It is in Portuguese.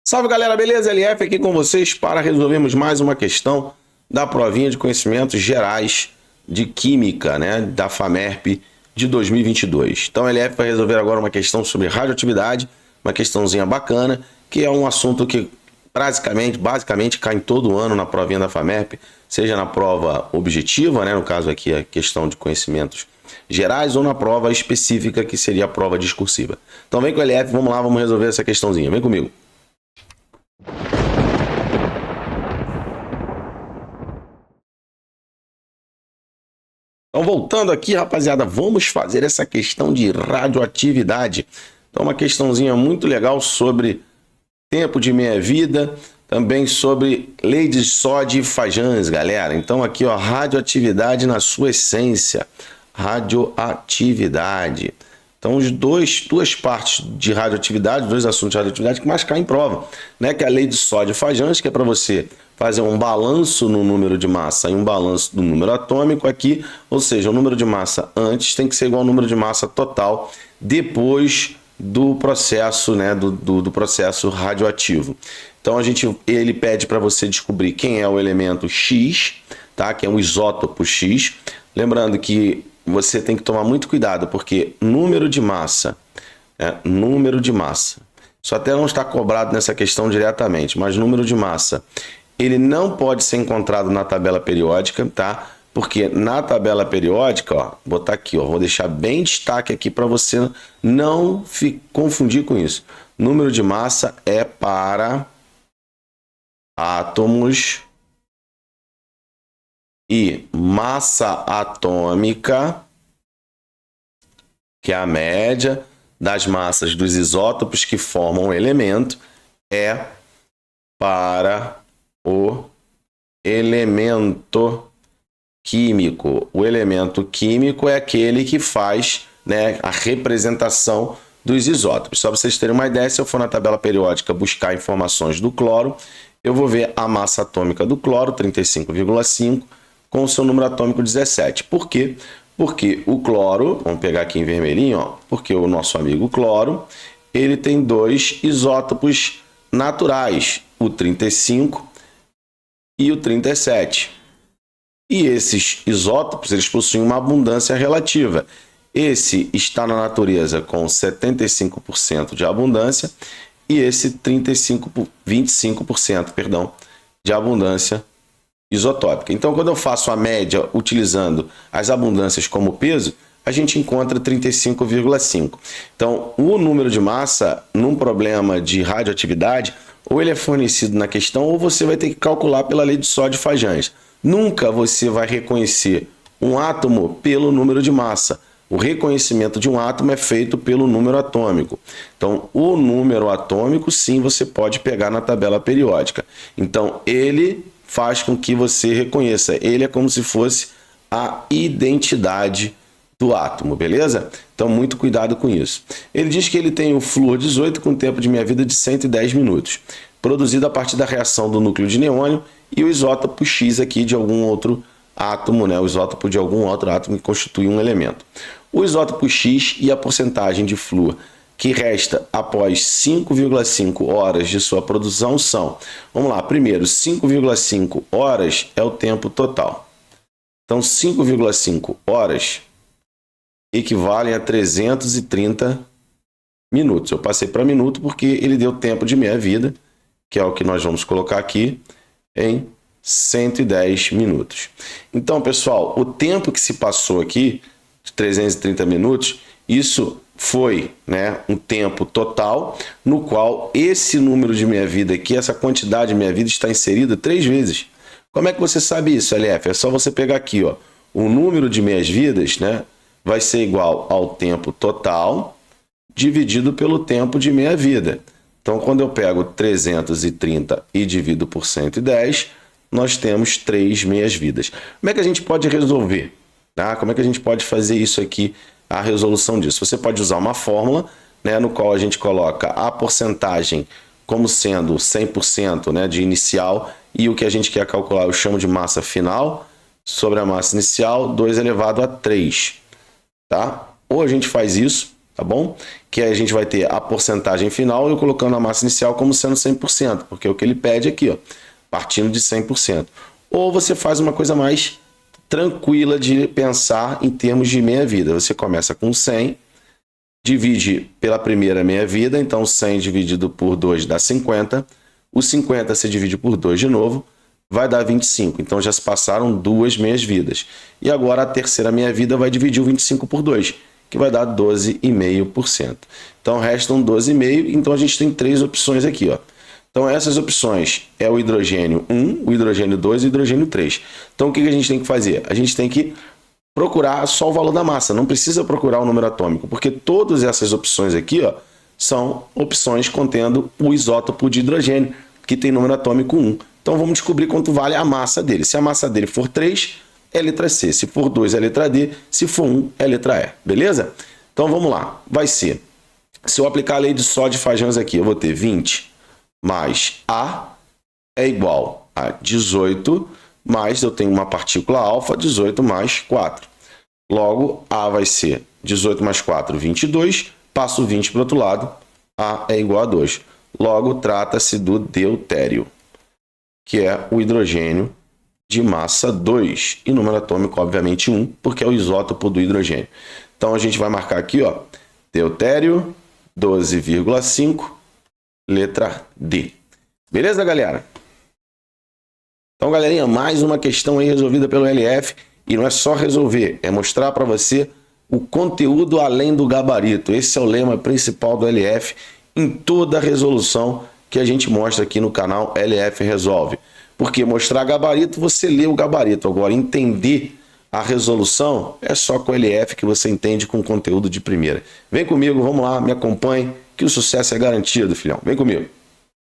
Salve galera, beleza? LF aqui com vocês para resolvermos mais uma questão da provinha de conhecimentos gerais de Química, né, da FAMERP de 2022. Então, LF vai resolver agora uma questão sobre radioatividade, uma questãozinha bacana, que é um assunto que basicamente cai em todo ano na provinha da FAMERP, seja na prova objetiva, né, no caso aqui a questão de conhecimentos gerais, ou na prova específica, que seria a prova discursiva. Então vem com o LF, vamos lá, vamos resolver essa questãozinha. Vem comigo. Então, voltando aqui, rapaziada, vamos fazer essa questão de radioatividade. Então, uma questãozinha muito legal sobre tempo de meia-vida, também sobre lei de Soddy-Fajans, galera. Então, aqui, ó, radioatividade na sua essência. Radioatividade. Então, duas partes de radioatividade, dois assuntos de radioatividade que mais caem em prova, né? Que é a lei de Soddy-Fajans, que é para você fazer um balanço no número de massa e um balanço do número atômico aqui, ou seja, o número de massa antes tem que ser igual ao número de massa total depois do processo, né, do processo radioativo. Então ele pede para você descobrir quem é o elemento X, tá? Que é um isótopo X. Lembrando que você tem que tomar muito cuidado, porque número de massa, isso até não está cobrado nessa questão diretamente, mas número de massa, ele não pode ser encontrado na tabela periódica, tá? Porque na tabela periódica, ó, vou botar aqui, ó, vou deixar bem destaque aqui para você não confundir com isso. Número de massa é para átomos e massa atômica, que é a média das massas dos isótopos que formam o elemento, é para o elemento químico. O elemento químico é aquele que faz, né, a representação dos isótopos. Só para vocês terem uma ideia, se eu for na tabela periódica buscar informações do cloro, eu vou ver a massa atômica do cloro, 35,5, com o seu número atômico 17. Por quê? Porque o cloro, vamos pegar aqui em vermelhinho, ó, porque o nosso amigo cloro, ele tem dois isótopos naturais, o 35 e o 37. E esses isótopos, eles possuem uma abundância relativa. Esse está na natureza com 75% de abundância e esse 25% de abundância isotópica. Então, quando eu faço a média utilizando as abundâncias como peso, a gente encontra 35,5. Então, o número de massa, num problema de radioatividade, ou ele é fornecido na questão, ou você vai ter que calcular pela lei de Soddy-Fajans. Nunca você vai reconhecer um átomo pelo número de massa. O reconhecimento de um átomo é feito pelo número atômico. Então, o número atômico, sim, você pode pegar na tabela periódica. Então, ele faz com que você reconheça. Ele é como se fosse a identidade do átomo, beleza? Então, muito cuidado com isso. Ele diz que ele tem o flúor 18 com tempo de meia-vida de 110 minutos, produzido a partir da reação do núcleo de neônio e o isótopo X aqui de algum outro átomo, né? O isótopo de algum outro átomo que constitui um elemento. O isótopo X e a porcentagem de flúor que resta após 5,5 horas de sua produção são, vamos lá, primeiro, 5,5 horas é o tempo total. Então, 5,5 horas equivalem a 330 minutos. Eu passei para minuto porque ele deu tempo de meia-vida, que é o que nós vamos colocar aqui, em 110 minutos. Então, pessoal, o tempo que se passou aqui, de 330 minutos, isso foi, né, um tempo total no qual esse número de meia-vida aqui, essa quantidade de meia-vida está inserida 3 vezes. Como é que você sabe isso, LF? É só você pegar aqui, ó, o número de meias-vidas, né, vai ser igual ao tempo total dividido pelo tempo de meia-vida. Então, quando eu pego 330 e divido por 110, nós temos 3 meias-vidas. Como é que a gente pode resolver? Tá? Como é que a gente pode fazer isso aqui, a resolução disso? Você pode usar uma fórmula, né, no qual a gente coloca a porcentagem como sendo 100%, né, de inicial, e o que a gente quer calcular eu chamo de massa final sobre a massa inicial, 2 elevado a 3. Tá? Ou a gente faz isso, tá bom? Que aí a gente vai ter a porcentagem final, eu colocando a massa inicial como sendo 100%, porque é o que ele pede aqui, ó, partindo de 100%. Ou você faz uma coisa mais tranquila de pensar em termos de meia-vida. Você começa com 100, divide pela primeira meia-vida, então 100 dividido por 2 dá 50, o 50 se divide por 2 de novo, vai dar 25. Então já se passaram 2 meias-vidas. E agora a terceira meia-vida vai dividir o 25 por 2, que vai dar 12,5%. Então restam 12,5%, então a gente tem 3 opções aqui, ó. Então essas opções é o hidrogênio 1, o hidrogênio 2 e o hidrogênio 3. Então o que a gente tem que fazer? A gente tem que procurar só o valor da massa, não precisa procurar o número atômico, porque todas essas opções aqui, ó, são opções contendo o isótopo de hidrogênio, que tem número atômico 1. Então vamos descobrir quanto vale a massa dele. Se a massa dele for 3, é letra C. Se for 2, é letra D. Se for 1, é letra E. Beleza? Então vamos lá. Vai ser, se eu aplicar a lei de Só de Fajans aqui, eu vou ter 20 mais A é igual a 18, mais eu tenho uma partícula alfa, 18 mais 4. Logo, A vai ser 18 mais 4, 22. Passo 20 para o outro lado, A é igual a 2. Logo, trata-se do deutério, que é o hidrogênio de massa 2. E número atômico, obviamente, 1, porque é o isótopo do hidrogênio. Então, a gente vai marcar aqui, ó, deutério 12,5, letra D. Beleza, galera? Então, galerinha, mais uma questão aí resolvida pelo LF. E não é só resolver, é mostrar para você o conteúdo além do gabarito. Esse é o lema principal do LF em toda a resolução que a gente mostra aqui no canal LF Resolve. Porque mostrar gabarito, você lê o gabarito. Agora, entender a resolução é só com o LF que você entende com conteúdo de primeira. Vem comigo, vamos lá, me acompanhe, que o sucesso é garantido, filhão. Vem comigo.